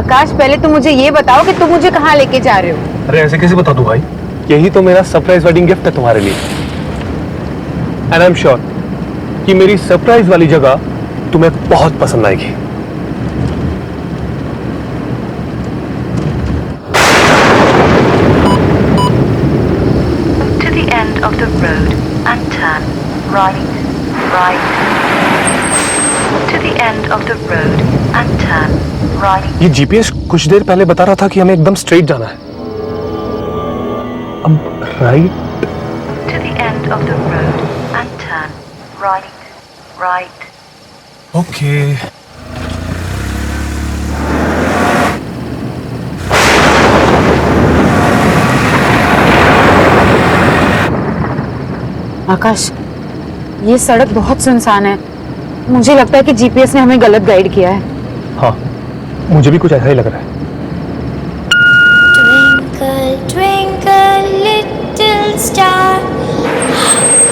आकाश, पहले तुम मुझे ये बताओ कि तुम मुझे कहाँ लेके जा रहे हो? अरे ऐसे कैसे बता दूं भाई? यही तो मेरा सरप्राइज वेडिंग गिफ्ट है तुम्हारे लिए। एंड आई एम श्योर कि मेरी सरप्राइज वाली जगह तुम्हें बहुत पसंद आएगी। To the end of the road and turn right, right. To the end of the road and turn right. ये जीपीएस कुछ देर पहले बता रहा था कि हमें एकदम स्ट्रेट जाना है। अब right. To the end of the road and turn right, right. Okay. Akash, ये सड़क बहुत सुनसान है। मुझे लगता है कि जीपीएस ने हमें गलत गाइड किया है। हाँ, मुझे भी कुछ ऐसा ही लग रहा है। Twinkle, twinkle, little star,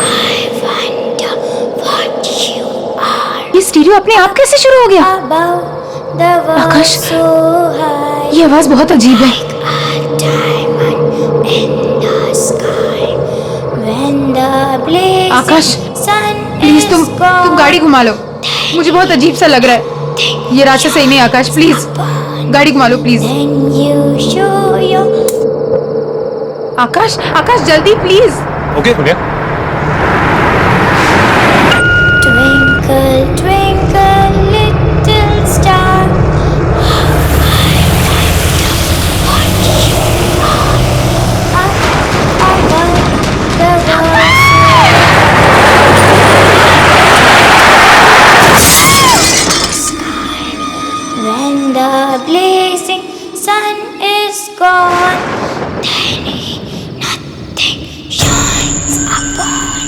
I wonder what you are. ये स्टीरियो अपने आप कैसे शुरू हो गया? Above the world Akash, so high, ये आवाज बहुत अजीब है। like a diamond in the sky. When the blazing Akash, sun please is तुम gone, गाड़ी घुमा लो। मुझे बहुत अजीब सा लग रहा है। ये रास्ता सही नहीं है आकाश, प्लीज गाड़ी घुमा लो please. then you show your Akash, Akash जल्दी प्लीज। ओके हो गया। twinkle, twinkle, little star. When the blazing sun is gone, then nothing shines upon.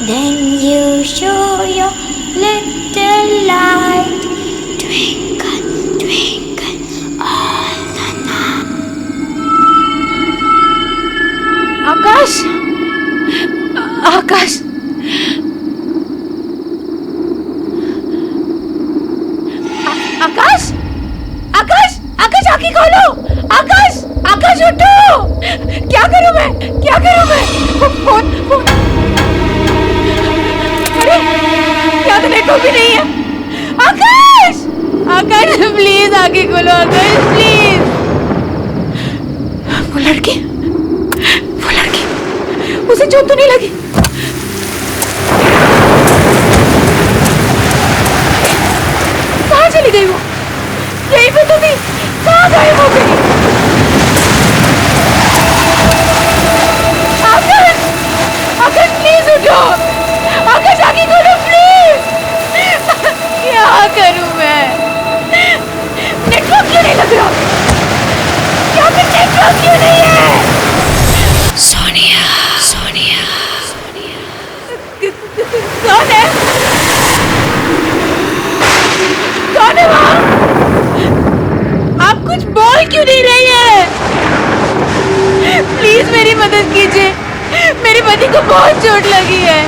Then you show your little light, twinkle, twinkle all the night. आकाश, आकाश, आकाश, आकाश, आकाश आंखें खोलो। आकाश, आकाश उठो। क्या करूं मैं, क्या करूं मैं? Phone, phone. अरे क्या तो नेटवर्क भी नहीं है। आकाश, आकाश प्लीज आंखें खोलो। आकाश प्लीज। वो लड़की, उसे चोट तो नहीं लगी? कहाँ चली गई वो? यहीं पे तो थी, कहाँ गायब हो गई? आकाश, आकाश प्लीज उठो। आकाश आगे खोलो प्लीज। क्या करूं मैं? नेटवर्क क्यों नहीं लग रहा? यहाँ पे नेटवर्क क्यों नहीं है? Sonia, Sonia, कौन है? कौन है वहाँ? आप कुछ बोल क्यों नहीं रही है? प्लीज मेरी मदद कीजिए। मेरे पति को बहुत चोट लगी है।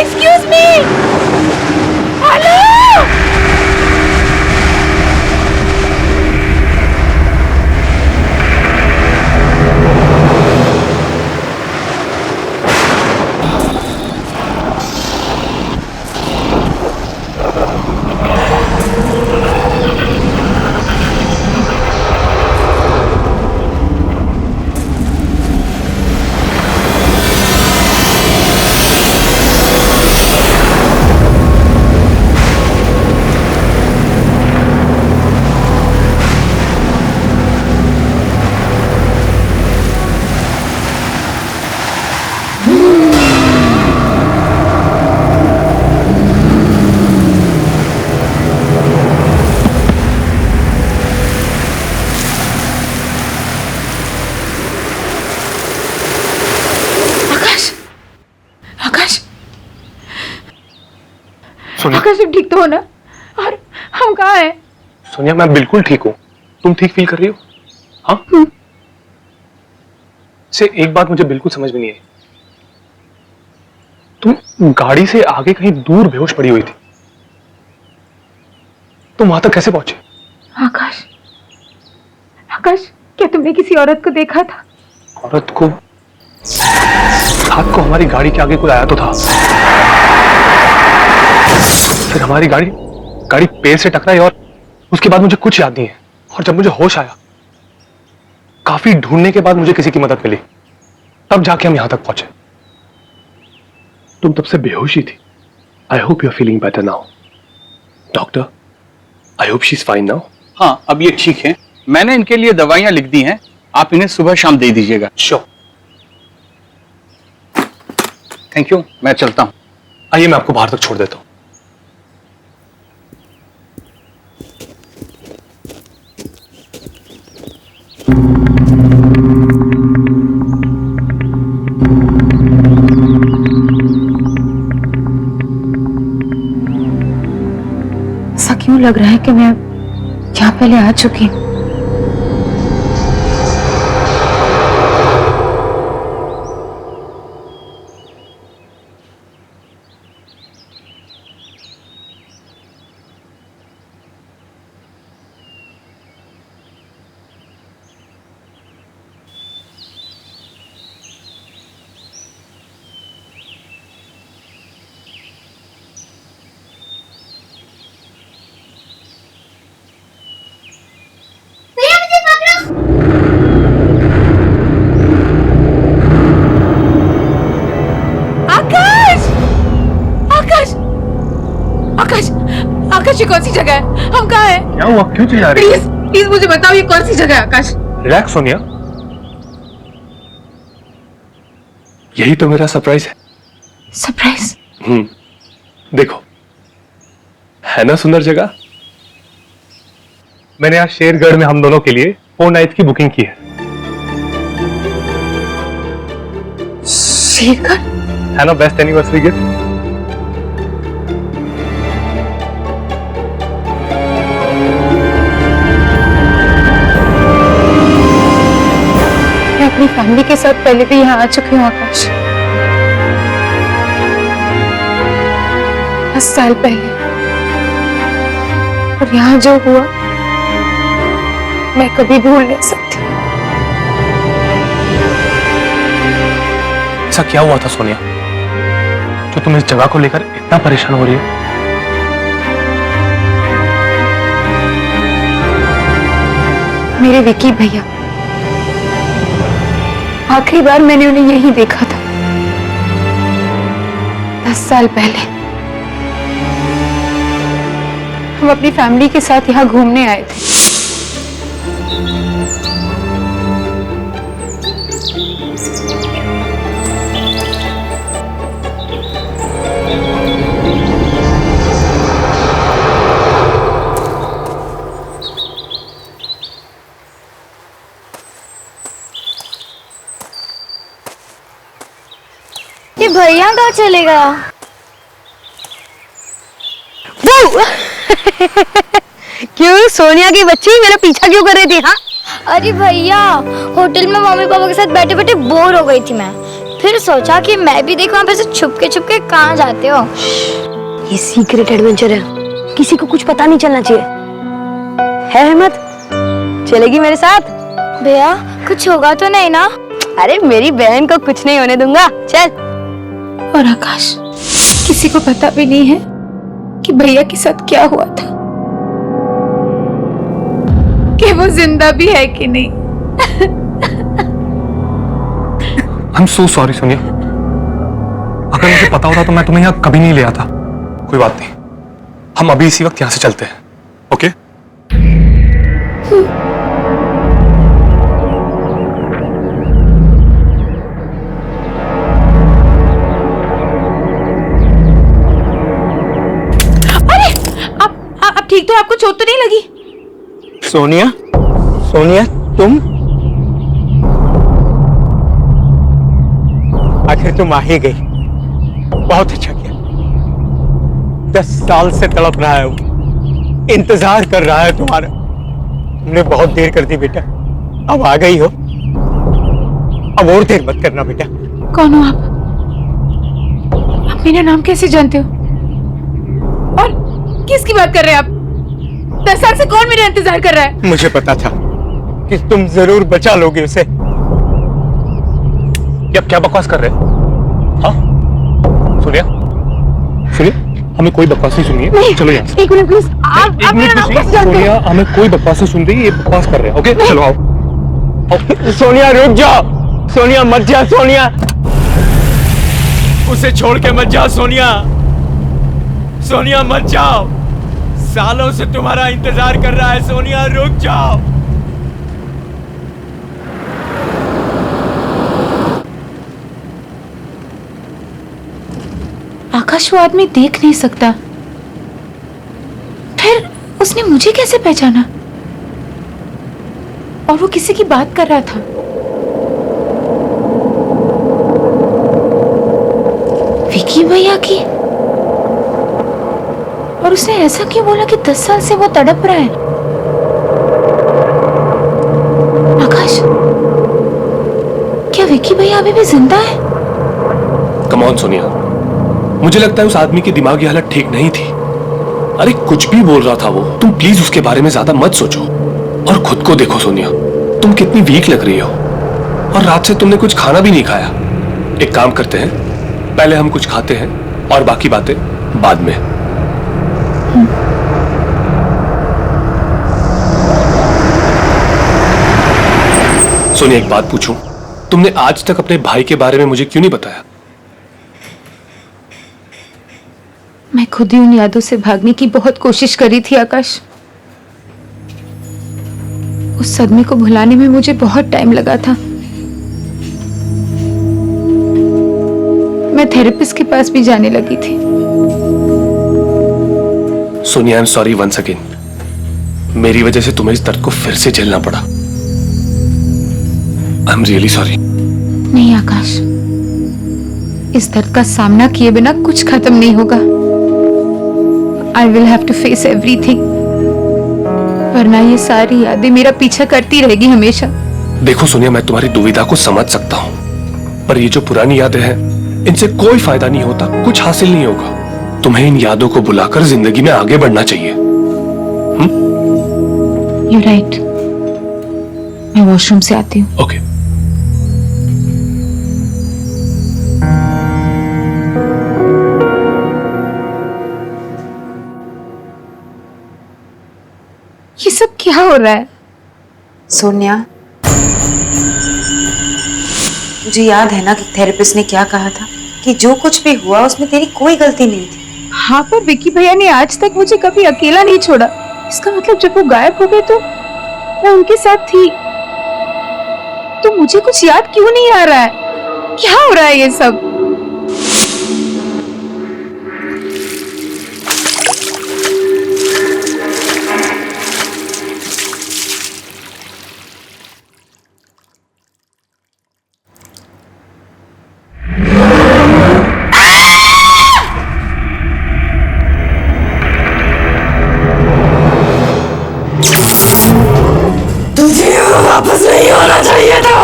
Excuse me. हेलो। सोनिया, आकाश तुम ठीक तो हो ना? और हम कहाँ हैं? सोनिया मैं बिल्कुल ठीक हूँ। तुम ठीक फील कर रही हो? हाँ? से एक बात मुझे बिल्कुल समझ में नहीं आई। तुम गाड़ी से आगे कहीं दूर बेहोश पड़ी हुई थी, तुम वहां तक कैसे पहुंचे? आकाश, आकाश, क्या तुमने किसी औरत को देखा था? औरत को? रात को हमारी गाड़ी के आगे कोई आया तो था, फिर हमारी गाड़ी पेड़ से टकराई और उसके बाद मुझे कुछ याद नहीं है। और जब मुझे होश आया, काफी ढूंढने के बाद मुझे किसी की मदद मिली, तब जाके हम यहां तक पहुंचे। तुम तब से बेहोश ही थी। I hope you are feeling better now. Doctor, I hope she is fine now. हाँ, अब ये ठीक है। मैंने इनके लिए दवाइयां लिख दी हैं, आप इन्हें सुबह शाम दे दीजिएगा। श्योर। थैंक यू, मैं चलता हूं। आइए, मैं आपको बाहर तक छोड़ देता हूं। ऐसा क्यों लग रहा है कि मैं यहाँ पहले आ चुकी हूँ? आकाश, आकाश, आकाश, आकाश, ये कौन सी जगह है? हम कहाँ हैं? क्या हुआ? क्यों चिल्ला रही है? प्लीज, प्लीज मुझे बताओ, ये कौन सी जगह है? आकाश, रिलैक्स सोनिया, यही तो मेरा सरप्राइज है। सरप्राइज? देखो, है ना सुंदर जगह। मैंने आज शेरगढ़ में हम दोनों के लिए 4 नाइट्स की बुकिंग की है। शेरगढ़? है ना बेस्ट एनिवर्सरी गिफ्ट? मैं अपनी फैमिली के साथ पहले भी यहाँ आ चुकी हूँ आकाश, 10 साल पहले। और यहाँ जो हुआ मैं कभी भूल नहीं सकती। ऐसा क्या हुआ था सोनिया, जो तुम इस जगह को लेकर इतना परेशान हो रही हो? मेरे विकी भैया, आखिरी बार मैंने उन्हें यही देखा था 10 साल पहले। हम अपनी फैमिली के साथ यहाँ घूमने आए थे। ये भैया कहाँ चले गया? क्यों सोनिया की बच्ची मेरा पीछा क्यों कर रही थी? हाँ, अरे भैया, होटल में मम्मी पापा के साथ बैठे बैठे बोर हो गई थी मैं। फिर सोचा कि मैं भी देखूं, फिर से छुप के कहाँ जाते हो? ये सीक्रेट एडवेंचर है, किसी को कुछ पता नहीं चलना चाहिए। है हिम्मत? चलेगी मेरे साथ? भैया, कुछ होगा तो नहीं ना? अरे मेरी बहन को कुछ नहीं होने दूंगा, चल। और आकाश, किसी को पता भी नहीं है कि भैया के साथ क्या हुआ था, कि वो जिंदा भी है कि नहीं। I'm so sorry सोनिया, अगर मुझे पता होता तो मैं तुम्हें यहाँ कभी नहीं ले आता। कोई बात नहीं, हम अभी इसी वक्त यहाँ से चलते हैं। ओके? आप ठीक तो? आपको चोट तो नहीं लगी? सोनिया, सोनिया तुम? आखिर तुम आ ही गई, बहुत अच्छा किया। 10 साल से तड़प रहा है वो, इंतजार कर रहा है तुम्हारा। तुमने बहुत देर कर दी बेटा, अब आ गई हो, अब और देर मत करना बेटा। कौन हो आप? आप मेरा नाम कैसे जानते हो? और किसकी बात कर रहे हैं आप? 10 साल से कौन मेरा इंतजार कर रहा है? मुझे पता था कि तुम जरूर बचा लोगे उसे। क्या बकवास कर रहे हैं? हाँ सोनिया, सुनिए, हमें कोई बकवास नहीं सुनिए। नहीं, चलो यहाँ से। एक मिनट प्लीज, आप एक मेरा मिनट नाम नहीं, कैसे जानते सोनिया, हैं? हमें कोई बकवास नहीं सुन रही, ये बकवास कर रहे हैं। ओके चलो आओ। सोनिया रुक जाओ, सोनिया मत जा, सोनिया उसे छोड़ के मत जाओ, सोनिया, सोनिया मत जाओ, सालों से तुम्हारा इंतजार कर रहा है, सोनिया रुक जाओ। आकाश वो आदमी देख नहीं सकता, फिर उसने मुझे कैसे पहचाना? और वो किसी की बात कर रहा था। विकी भैया की। और उसने ऐसा क्यों बोला कि 10 साल से वो तड़प रहा है? आकाश, क्या विकी भैया अभी भी जिंदा है? कम ऑन सोनिया, मुझे लगता है उस आदमी की दिमागी हालत ठीक नहीं थी। अरे कुछ भी बोल रहा था वो, तुम प्लीज उसके बारे में ज्यादा मत सोचो और खुद को देखो सोनिया, तुम कितनी वीक लग रही हो और रात से तुमने कुछ खाना भी नहीं खाया। एक काम करते हैं, पहले हम कुछ खाते हैं और बाकी बातें बाद में। सोनिया एक बात पूछूं, तुमने आज तक अपने भाई के बारे में मुझे क्यों नहीं बताया? मैं खुद ही उन यादों से भागने की बहुत कोशिश करी थी आकाश। उस सदमे को भुलाने में मुझे बहुत टाइम लगा था। मैं थेरेपिस्ट के पास भी जाने लगी थी। Sonia I am sorry once again, मेरी वजह से तुम्हें इस दर्द को फिर से झेलना पड़ा। I am really sorry. नहीं आकाश, इस दर्द का सामना किए बिना कुछ खत्म नहीं होगा। I will have to face everything, वरना ये सारी यादें मेरा पीछा करती रहेगी हमेशा। देखो सोनिया, मैं तुम्हारी दुविधा को समझ सकता हूं, पर ये जो पुरानी यादें हैं, इनसे कोई फायदा नहीं होता, कुछ हासिल नहीं होगा। तुम्हें इन यादों को बुलाकर जिंदगी में आगे बढ़ना चाहिए। You're right. मैं वॉशरूम से आती हूँ। ओके। ये सब क्या हो रहा है? सोनिया, मुझे याद है ना कि थेरेपिस्ट ने क्या कहा था कि जो कुछ भी हुआ उसमें तेरी कोई गलती नहीं थी। हाँ, पर विकी भैया ने आज तक मुझे कभी अकेला नहीं छोड़ा। इसका मतलब जब वो गायब हो गए तो मैं उनके साथ थी। तो मुझे कुछ याद क्यों नहीं आ रहा है? क्या हो रहा है ये सब? वापस नहीं होना चाहिए था।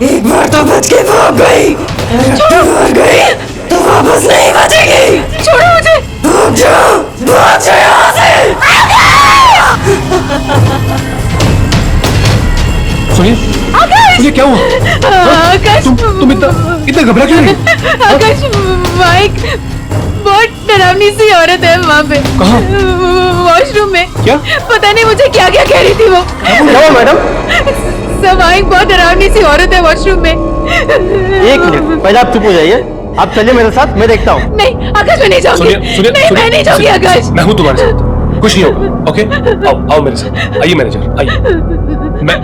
एक बार तो बच के भाग गई, भाग गई तो वापस नहीं बचेगी। छोड़ो मुझे। भाग जाओ, भाग जाओ यहाँ से। सोनिया, सोनिया क्या हुआ? आकाश, तुम इतना घबरा क्यों रही? आकाश, माइक, बहुत डरावनी सी औरत है वहाँ पे। कहाँ? वॉशरूम में। क्या? पता नहीं मुझे क्या क्या कह रही थी वो। क्या हुआ मैडम? सब माइक, बहुत डरावनी सी औरत है वॉशरूम में। एक मिनट, पहले आप चुप हो जाइए। आप चलिए मेरे साथ, मैं देखता हूँ। नहीं आकाश, मैं नहीं जाऊंगी। नहीं, मैं नहीं जाऊंगी आकाश। मैं हूँ तुम्हारे साथ, कुछ नहीं होगा। ओके, आओ मेरे साथ। आइए मैनेजर, आइए।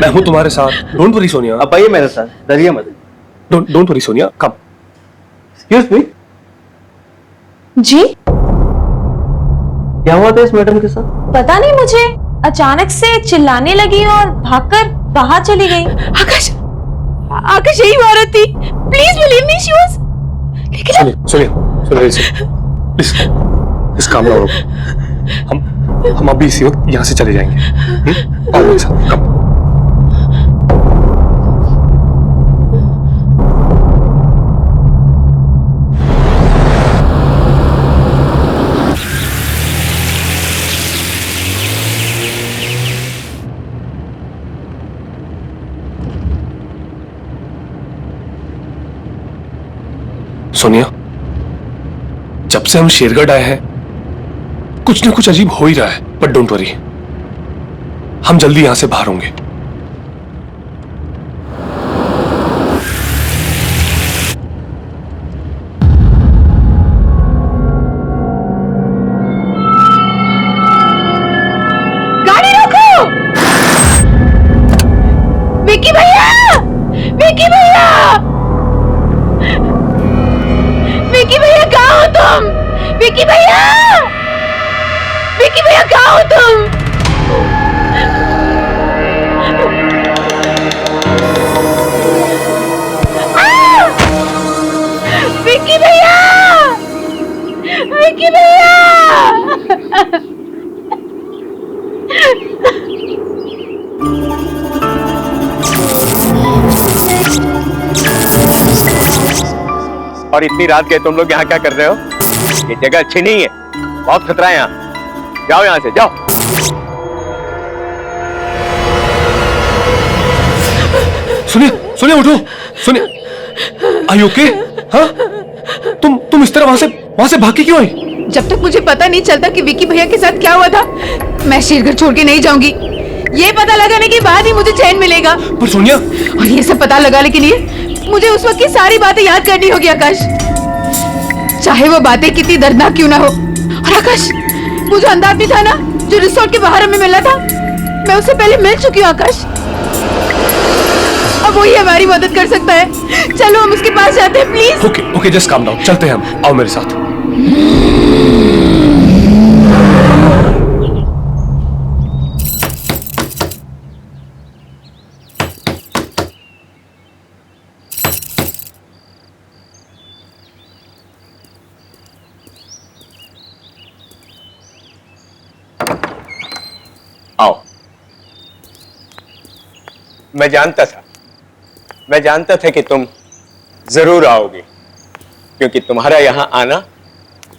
मैं हूँ तुम्हारे साथ। Don't worry Sonia. आप आइए मेरे साथ, डरिए मत। Don't worry Sonia, come. Excuse me, जी? क्या हुआ था इस मैडम के साथ? पता नहीं, मुझे अचानक से चिल्लाने लगी और भागकर बाहर चली गई। आकाश, आकाश यही वो औरत थी। Please believe me, she was. लेकिन सुनिए प्लीज काम ना करो। हम अभी इसी वक्त यहाँ से चले जाएंगे। आओ मेरे साथ, कम। सोनिया, जब से हम शेरगढ़ आए हैं कुछ ना कुछ अजीब हो ही रहा है, बट डोंट वरी, हम जल्दी यहां से बाहर होंगे। गाड़ी रोको! विकी भैया! विकी भैया! विकी भैया कहाँ हो तुम? विकी भैया! विकी भैया कहाँ हो तुम? विकी भैया! विकी भैया! और इतनी रात के तुम लोग यहाँ क्या कर रहे हो? ये जगह अच्छी नहीं है, बहुत खतरा है यहाँ। जाओ यहाँ से, जाओ। सुनिए, सुनिए, उठो, सुनिए। Are you okay? हाँ? तुम इस तरह वहां से भाग के क्यों आई? जब तक मुझे पता नहीं चलता कि विकी भैया के साथ क्या हुआ था, मैं शेरगढ़ छोड़ के नहीं जाऊंगी। ये पता लगाने के बाद ही मुझे चैन मिलेगा। पर सोनिया, और ये सब पता लगाने के लिए मुझे उस वक्त की सारी बातें याद करनी होगी आकाश, चाहे वो बातें कितनी दर्दनाक क्यों ना हो। और आकाश, वो जो अंधा आदमी था ना, जो रिसोर्ट के बाहर हमें मिला था, मैं उससे पहले मिल चुकी हूँ आकाश। अब वही हमारी मदद कर सकता है। चलो हम उसके पास जाते हैं, please. Okay okay, just calm down, चलते हैं हम। आओ मेरे साथ। आओ। मैं जानता था कि तुम जरूर आओगे, क्योंकि तुम्हारा यहां आना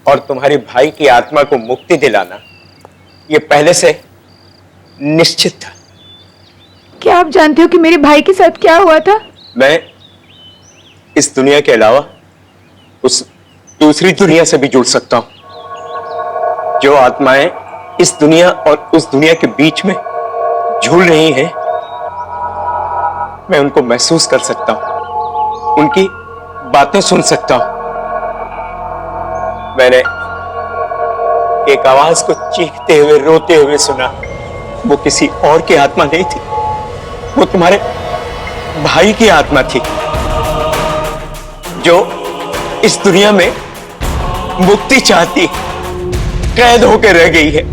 और तुम्हारे भाई की आत्मा को मुक्ति दिलाना ये पहले से निश्चित था। क्या आप जानते हो कि मेरे भाई के साथ क्या हुआ था? मैं इस दुनिया के अलावा उस दूसरी दुनिया से भी जुड़ सकता हूं। जो आत्माएं इस दुनिया और उस दुनिया के बीच में झूल रही हैं, मैं उनको महसूस कर सकता हूं, उनकी बातें सुन सकता हूं। मैंने एक आवाज को चीखते हुए, रोते हुए सुना। वो किसी और की आत्मा नहीं थी, वो तुम्हारे भाई की आत्मा थी, जो इस दुनिया में मुक्ति चाहती, कैद होकर रह गई है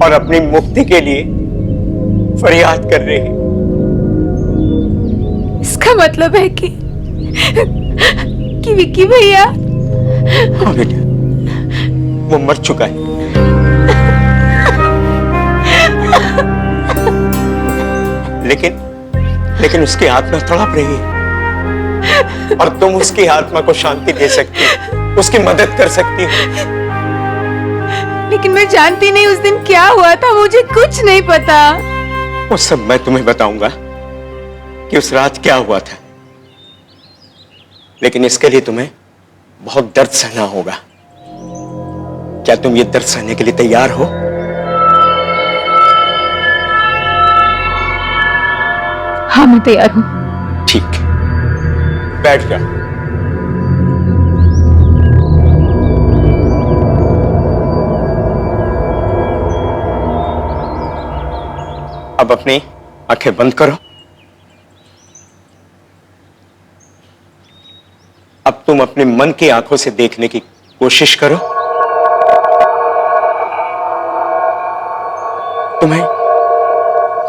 और अपनी मुक्ति के लिए फरियाद कर रही है। इसका मतलब है कि विकी भैया। हाँ बेटा, वो मर चुका है। लेकिन उसकी आत्मा तड़प रही है और तुम उसकी आत्मा को शांति दे सकती हो, उसकी मदद कर सकती हो। लेकिन मैं जानती नहीं उस दिन क्या हुआ था, मुझे कुछ नहीं पता। वो सब मैं तुम्हें बताऊंगा कि उस रात क्या हुआ था, लेकिन इसके लिए तुम्हें बहुत दर्द सहना होगा। क्या तुम ये दर्द सहने के लिए तैयार हो? हाँ, मैं तैयार हूं। ठीक, बैठ जा। अब अपनी आंखें बंद करो। अब तुम अपने मन की आंखों से देखने की कोशिश करो। तुम्हें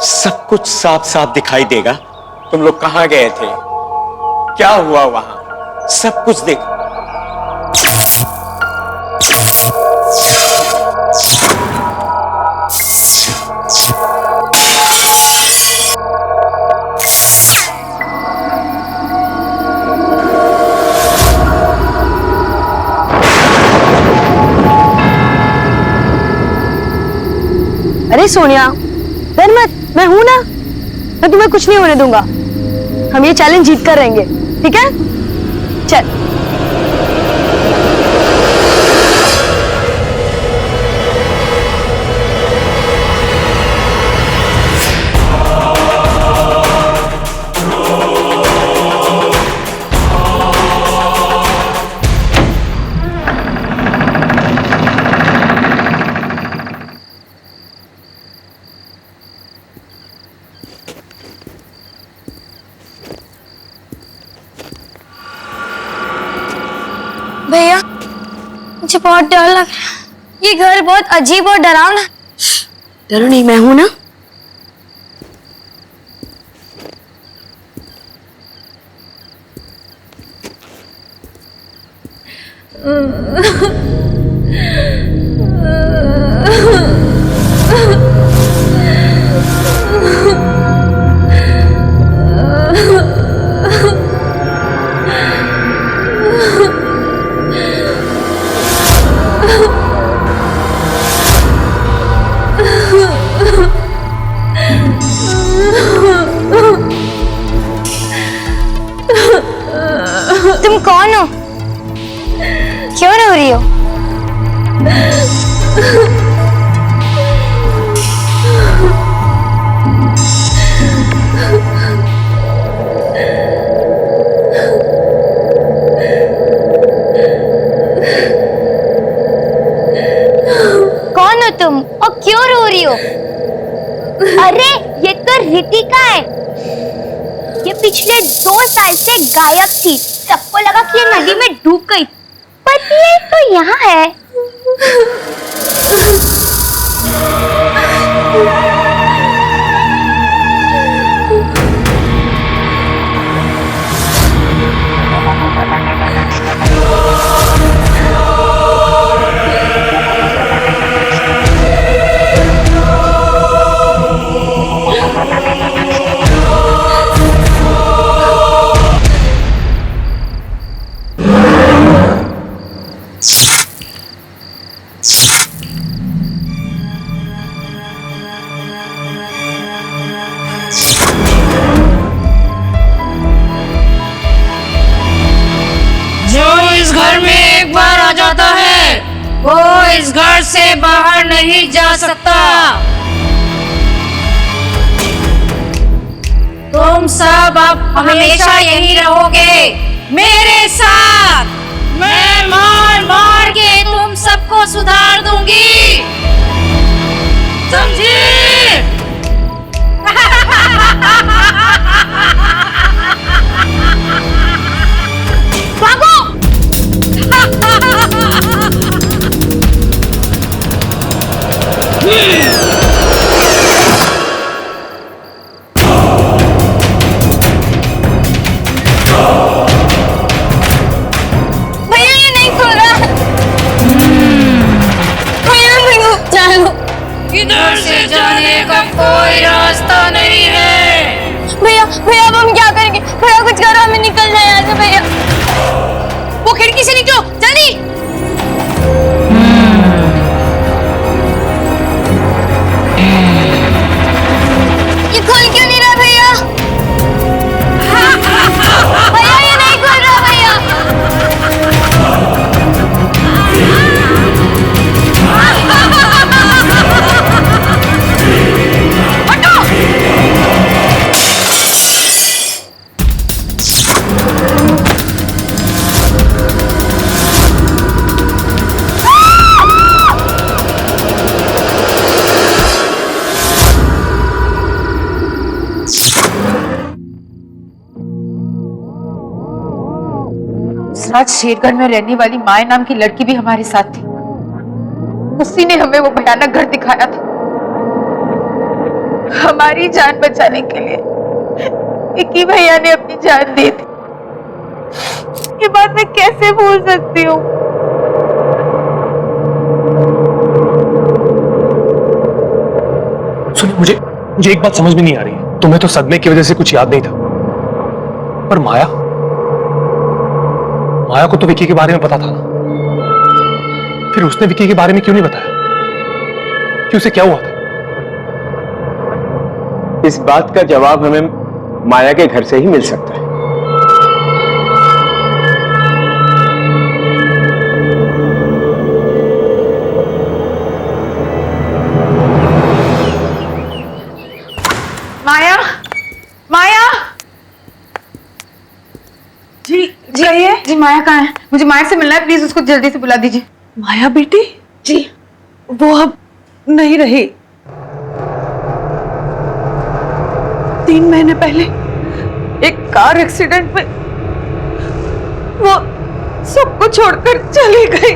सब कुछ साफ साफ दिखाई देगा। तुम लोग कहां गए थे, क्या हुआ वहां, सब कुछ देखो। अरे सोनिया, डर मत, मैं हूं ना, मैं तुम्हें कुछ नहीं होने दूंगा। हम ये चैलेंज जीत कर रहेंगे, ठीक है? चल। भैया मुझे बहुत डर लग रहा है। ये घर बहुत अजीब और डरावना। डरो नहीं, मैं हूं ना। तुम कौन हो? क्यों रो रही हो? कौन हो तुम और क्यों रो रही हो? अरे ये तो रितिका है। ये पिछले 2 साल से गायब थी। सबको लगा कि ये नदी में डूब गई, पर ये तो यहाँ है। वो इस घर से बाहर नहीं जा सकता। तुम सब अब हमेशा यही रहोगे मेरे साथ। मैं मार मार के तुम सबको सुधार दूंगी, समझी? भागो! इधर से जाने का कोई रास्ता नहीं है। भैया भैया अब हम क्या करेंगे? भैया कुछ करो, हमें निकलना है यहाँ से। भैया वो खिड़की से निकलो जल्दी। ये खुल क्यों नहीं रहा भैया? भैया ये नहीं खुल रहा भैया। रात शेरगढ़ में रहने वाली माया नाम की लड़की भी हमारे साथ थी। उसी ने हमें वो भयानक घर दिखाया था। हमारी जान बचाने के लिए विक्की भैया ने अपनी जान दी थी। ये बात मैं कैसे भूल सकती हूँ? सुनिए, मुझे एक बात समझ में नहीं आ रही। तुम्हें तो सदमे की वजह से कुछ याद नहीं था, पर माया को तो विक्की के बारे में पता था ना। फिर उसने विक्की के बारे में क्यों नहीं बताया कि उसे क्या हुआ था? इस बात का जवाब हमें माया के घर से ही मिल सकता है। माया, माया जी माया कहाँ है? मुझे माया से मिलना है, प्लीज उसको जल्दी से बुला दीजिए। माया बेटी जी, वो अब नहीं रही। 3 महीने पहले एक कार एक्सीडेंट में वो सबको छोड़कर चले गए।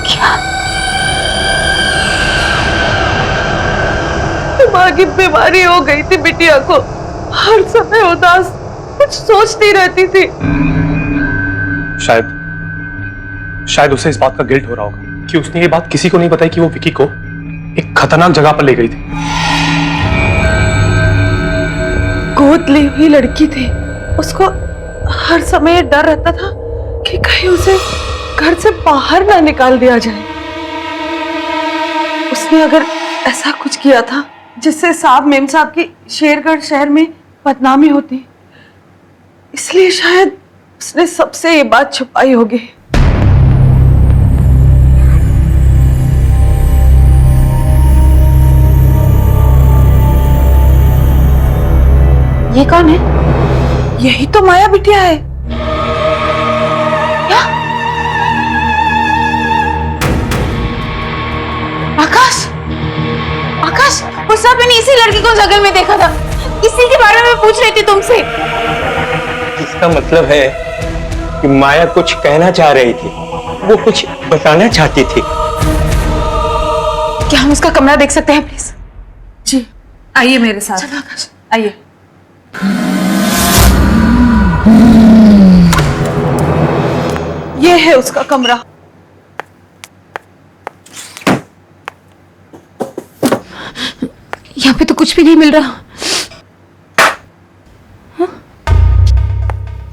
क्या? दिमागी बीमारी हो गई थी बिटिया को, हर समय उदास, कुछ सोचती रहती थी। शायद उसे इस बात का गिल्ट हो रहा होगा कि उसने ये बात किसी को नहीं बताई कि वो विकी को एक खतरनाक जगह पर ले गई थी। गोद ली हुई लड़की थी, उसको हर समय डर रहता था कि कहीं उसे घर से बाहर ना निकाल दिया जाए। उसने अगर ऐसा कुछ किया था जिससे साहब मेम साहब की शेरगढ़ शहर में बदनामी होती, इसलिए शायद उसने सबसे ये बात छुपाई होगी। ये कौन है? यही तो माया बिटिया है। क्या? आकाश, आकाश, उस रात मैंने इसी लड़की को जंगल में देखा था। इसी के बारे में पूछ रही थी तुमसे। इसका मतलब है कि माया कुछ कहना चाह रही थी, वो कुछ बताना चाहती थी। क्या हम उसका कमरा देख सकते हैं प्लीज? जी, आइए मेरे साथ। चलो आकाश। आइए। ये है उसका कमरा। यहाँ पे तो कुछ भी नहीं मिल रहा। हाँ?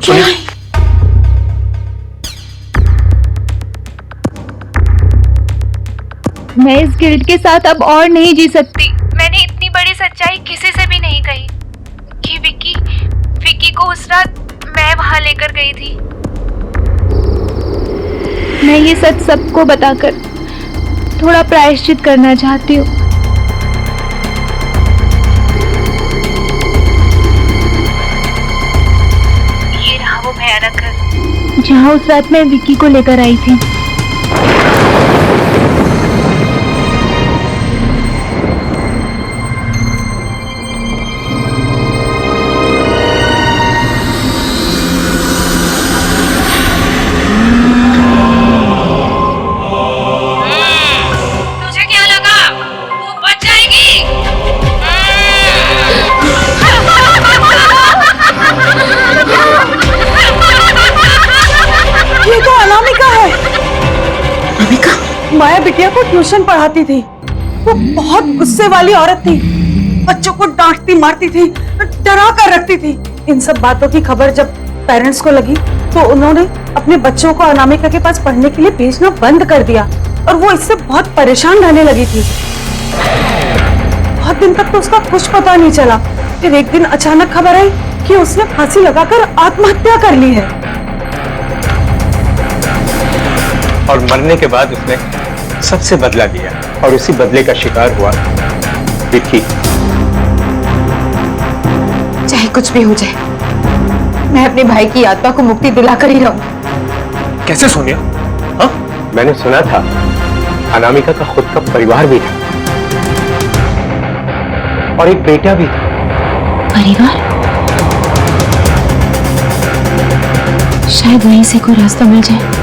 क्या है? मैं इस गिल्ट के साथ अब और नहीं जी सकती। मैंने इतनी बड़ी सच्चाई किसी से भी नहीं कही कि विकी को उस रात मैं वहां लेकर गई थी। मैं ये सच सबको बताकर थोड़ा प्रायश्चित करना चाहती हूँ। ये रहा वो भयानक घर जहाँ उस रात मैं विकी को लेकर आई थी। माया बिटिया को ट्यूशन पढ़ाती थी। वो बहुत गुस्से वाली औरत थी, बच्चों को डांटती मारती थी, डरा कर रखती थी। इन सब बातों की खबर जब पेरेंट्स को लगी तो उन्होंने अपने बच्चों को अनामिका के पास पढ़ने के लिए भेजना बंद कर दिया और वो इससे बहुत परेशान रहने लगी थी। बहुत दिन तक तो उसका कुछ पता नहीं चला। फिर एक दिन अचानक खबर आई कि उसने फांसी लगाकर आत्महत्या कर ली है। और मरने के बाद उसने सबसे बदला लिया और उसी बदले का शिकार हुआ विकी। चाहे कुछ भी हो जाए, मैं अपने भाई की आत्मा को मुक्ति दिलाकर ही रहूं। कैसे सोनिया? हाँ? मैंने सुना था अनामिका का खुद का परिवार भी था और एक बेटा भी था। परिवार? शायद वहीं से कोई रास्ता मिल जाए।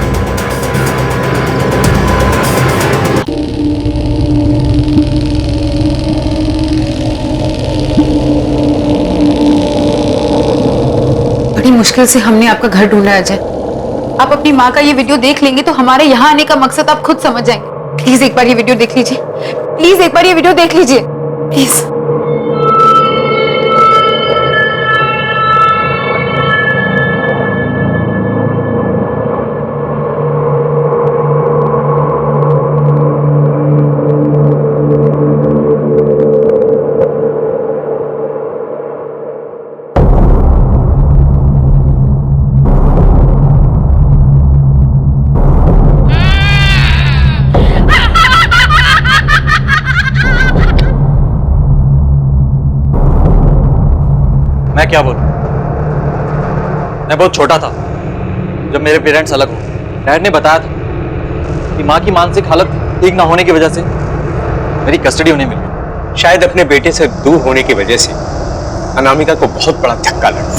बड़ी मुश्किल से हमने आपका घर ढूंढा अजय। आप अपनी माँ का ये वीडियो देख लेंगे तो हमारे यहाँ आने का मकसद आप खुद समझ जाएंगे। प्लीज एक बार ये वीडियो देख लीजिए। प्लीज एक बार ये वीडियो देख लीजिए प्लीज। मैं क्या बोलूं? मैं बहुत छोटा था जब मेरे पेरेंट्स अलग हुए। डैड ने बताया था कि माँ की मानसिक हालत ठीक ना होने की वजह से मेरी कस्टडी उन्हें मिल गई। शायद अपने बेटे से दूर होने की वजह से अनामिका को बहुत बड़ा धक्का लगा,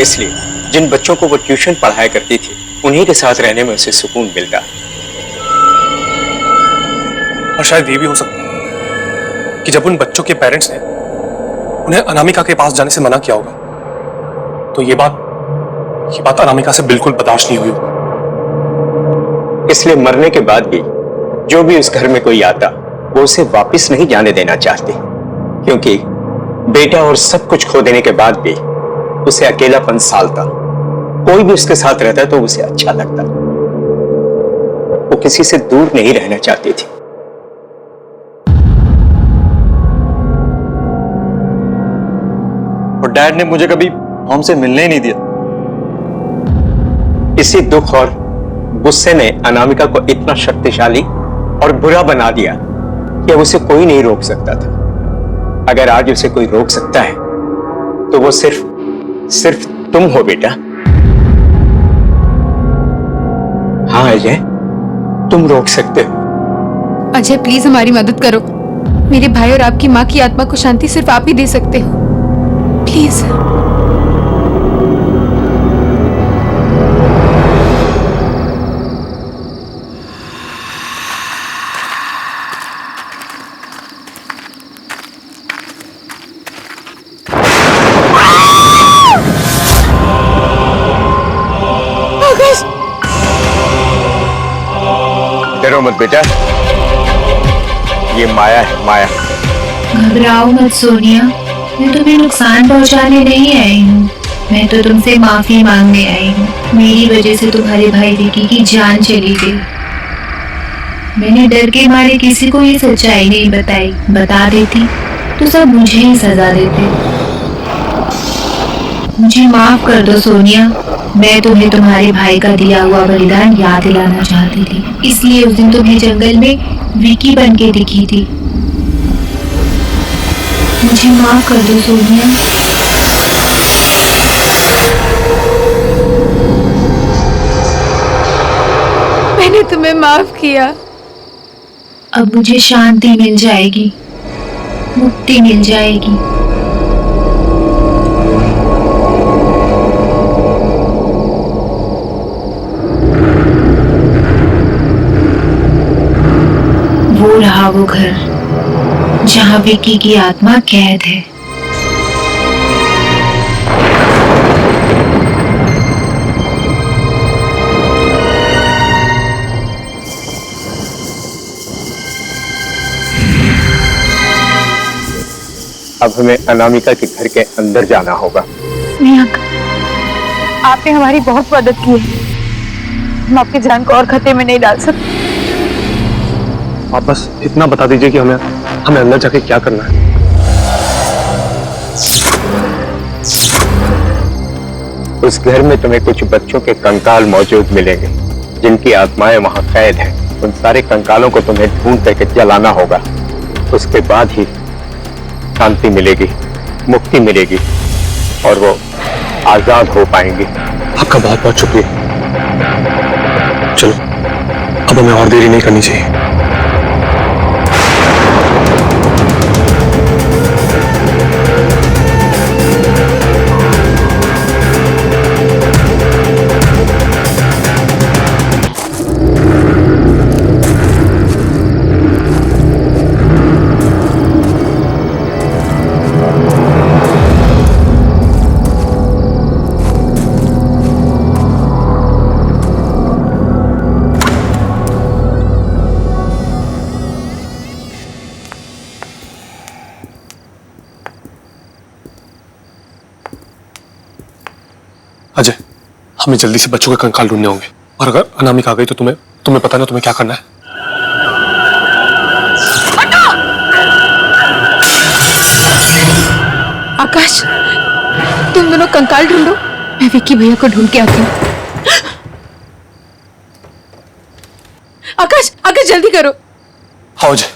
इसलिए जिन बच्चों को वो ट्यूशन पढ़ाया करती थी उन्हीं के साथ रहने में उसे सुकून मिलता। और शायद ये भी हो सकता है कि जब उन बच्चों के पेरेंट्स ने उन्हें अनामिका के पास जाने से मना किया होगा तो ये बात अनामिका से बिल्कुल बर्दाश्त नहीं हुई होगी। इसलिए मरने के बाद भी जो भी उस घर में कोई आता वो उसे वापस नहीं जाने देना चाहती, क्योंकि बेटा और सब कुछ खो देने के बाद भी उसे अकेलापन सालता। कोई भी उसके साथ रहता तो उसे अच्छा लगता। वो किसी से दूर नहीं रहना चाहती थी। और डैड ने मुझे कभी हमसे मिलने ही नहीं दिया। इसी दुख और गुस्से ने अनामिका को इतना शक्तिशाली और बुरा बना दिया कि अब उसे कोई नहीं रोक सकता था। अगर आज उसे कोई रोक सकता है तो वो सिर्फ तुम हो बेटा। हाँ अजय, तुम रोक सकते हो। अजय प्लीज हमारी मदद करो। मेरे भाई और आपकी माँ की आत्मा को शांति सिर्फ आप ही दे सकते हो, प्लीज। डरो मत बेटा, ये माया है, माया। घबराओ मत सोनिया, मैं तुम्हें नुकसान पहुंचाने नहीं आई हूँ। मैं तो तुमसे माफी मांगने आई हूँ। मेरी वजह से तुम्हारे भाई विकी की जान चली गई। मैंने डर के मारे किसी को ये सच्चाई नहीं बताई। बता देती तो सब मुझे ही सजा देते। मुझे माफ कर दो सोनिया। मैं तुम्हें तुम्हारे भाई का दिया हुआ बलिदान याद दिलाना चाहती थी, इसलिए उस दिन तुम्हें जंगल में विकी बन के दिखी थी। मुझे माफ कर दो सोनिया। मैंने तुम्हें माफ किया। अब मुझे शांति मिल जाएगी, मुक्ति मिल जाएगी। वो रहा वो घर जहां विकी की आत्मा कैद है। अब हमें अनामिका के घर के अंदर जाना होगा। नहीं अंकल, आपने हमारी बहुत मदद की है। हम आपकी जान को और खतरे में नहीं डाल सकते। आप बस इतना बता दीजिए कि हमें अंदर जाके क्या करना है। उस घर में तुम्हें कुछ बच्चों के कंकाल मौजूद मिलेंगे जिनकी आत्माएं वहां कैद हैं। उन सारे कंकालों को तुम्हें ढूंढ करके जलाना होगा। उसके बाद ही शांति मिलेगी, मुक्ति मिलेगी और वो आजाद हो पाएंगे। आपका बहुत बहुत शुक्रिया। चलो अब हमें और देरी नहीं करनी चाहिए। अजय, हमें जल्दी से बच्चों के कंकाल ढूंढने होंगे और अगर अनामिका आ गई तो तुम्हें पता ना तुम्हें क्या करना है। आकाश, तुम दोनों कंकाल ढूंढो, मैं विक्की भैया को ढूंढ के आती हूँ। आकाश, आकाश जल्दी करो। हाँ अजय।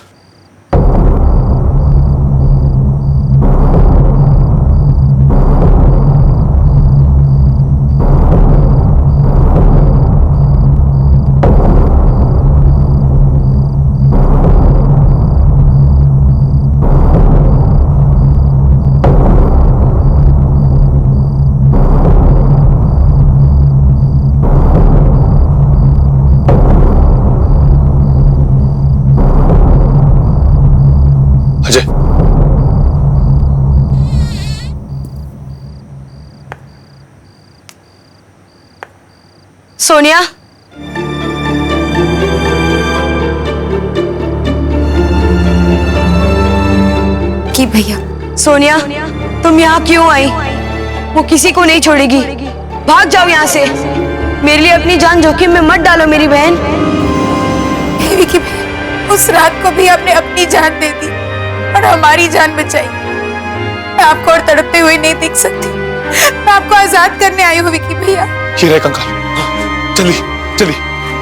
सोनिया, कि भैया सोनिया, तुम यहाँ क्यों आई? वो किसी को नहीं छोड़ेगी। भाग जाओ यहाँ से। मेरे लिए अपनी जान जोखिम में मत डालो मेरी बहन। विकी भैया, उस रात को भी आपने अपनी जान दे दी और हमारी जान बचाई। मैं आपको और तड़पते हुए नहीं देख सकती। मैं आपको आजाद करने आई हूँ विकी भैया। ये रहे कंकाल। चलिए चलिए,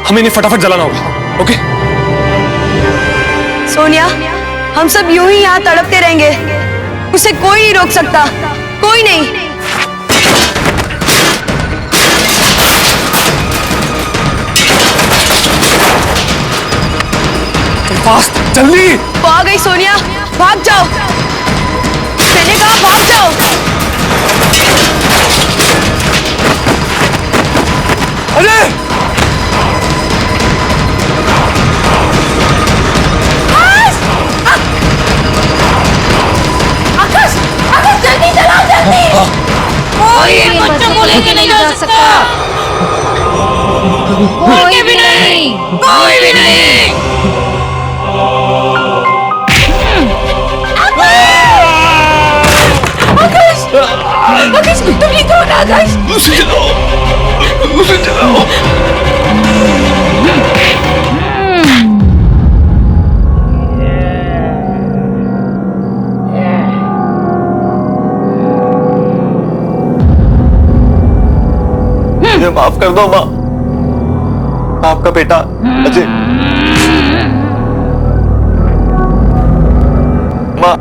हमें इन्हें फटाफट जलाना होगा। ओके सोनिया, हम सब यूं ही यहाँ तड़पते रहेंगे। उसे कोई नहीं रोक सकता, कोई नहीं। फास्ट, जल्दी। वो आ गई सोनिया, भाग जाओ। मैंने कहा भाग जाओ। अरे आकाश, आकाश जल्दी चलाओ, जल्दी। कोई इन बच्चों को लेके नहीं जा सकता। कोई भी नहीं, कोई भी नहीं। आकाश, आकाश तुम ये कौन? आकाश उसे जलाओ, उसे जलाओ। मुझे माफ कर दो माँ। आपका बेटा अजय। माँ,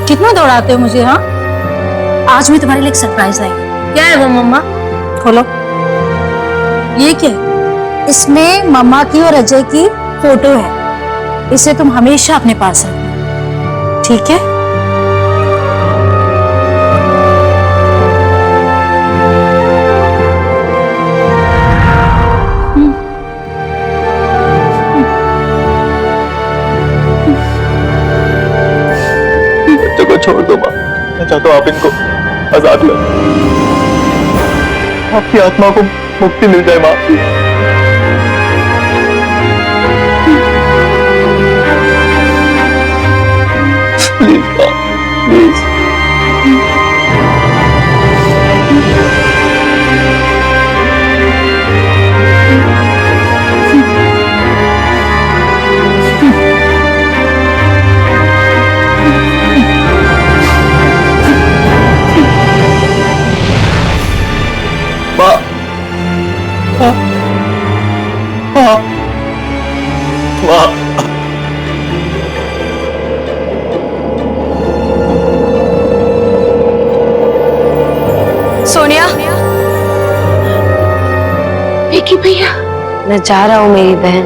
कितना दौड़ाते हो मुझे? हाँ, आज मैं तुम्हारे लिए एक सरप्राइज लाई। क्या है वो मम्मा? खोलो। ये क्या है? इसमें मम्मा की और अजय की फोटो है। इसे तुम हमेशा अपने पास रखना, ठीक है? छोड़ दो माँ। मैं चाहता हूँ आप इनको आजाद करो। आपकी आत्मा को मुक्ति मिल जाए माँ। प्लीज माँ, प्लीज। सोनिया, विकी भैया, मैं जा रहा हूँ मेरी बहन।